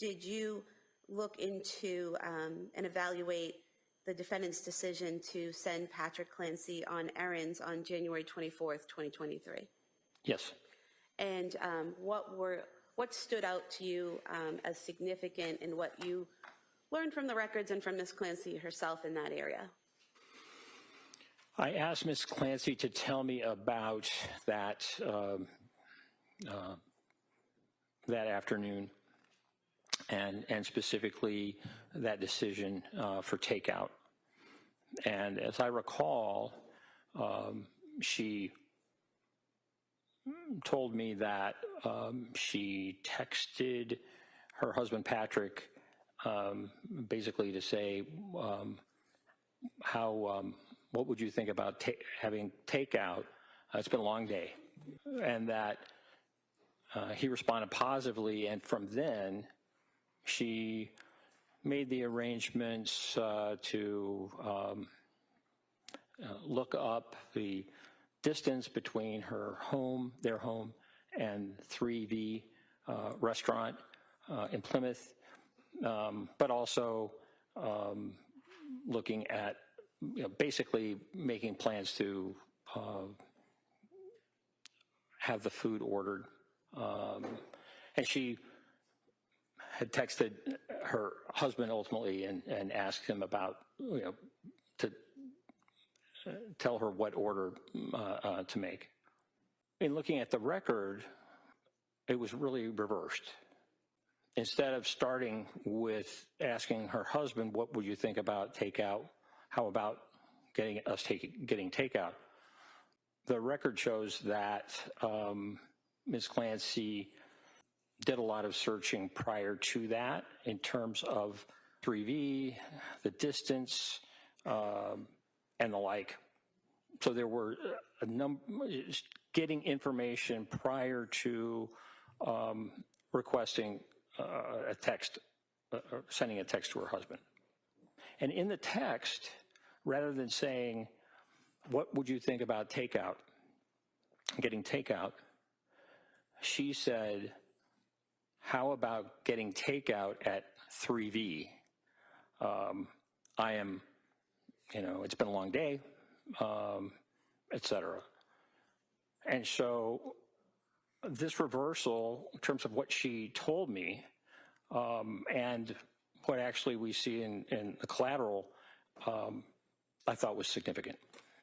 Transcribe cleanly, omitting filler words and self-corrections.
did you look into and evaluate the defendant's decision to send Patrick Clancy on errands on January 24th, 2023? Yes. And what stood out to you as significant in what you learned from the records and from Ms. Clancy herself in that area? I asked Ms. Clancy to tell me about that that afternoon, and specifically that decision for takeout. And as I recall, she told me that she texted her husband Patrick basically to say what would you think about having takeout? It's been a long day. And that he responded positively, and from then she made the arrangements to look up the distance between their home, and 3V restaurant in Plymouth, but also looking at, basically making plans to have the food ordered. And she had texted her husband ultimately and asked him about, to tell her what order to make. In looking at the record, it was really reversed. Instead of starting with asking her husband, what would you think about takeout? How about getting takeout? The record shows that Ms. Clancy did a lot of searching prior to that in terms of 3V, the distance, and the like. So there were getting information prior to requesting a text, sending a text to her husband. And in the text, rather than saying, what would you think about takeout, getting takeout, she said, how about getting takeout at 3V? I am, it's been a long day, etc. And so this reversal, in terms of what she told me, and what actually we see in the collateral, I thought was significant.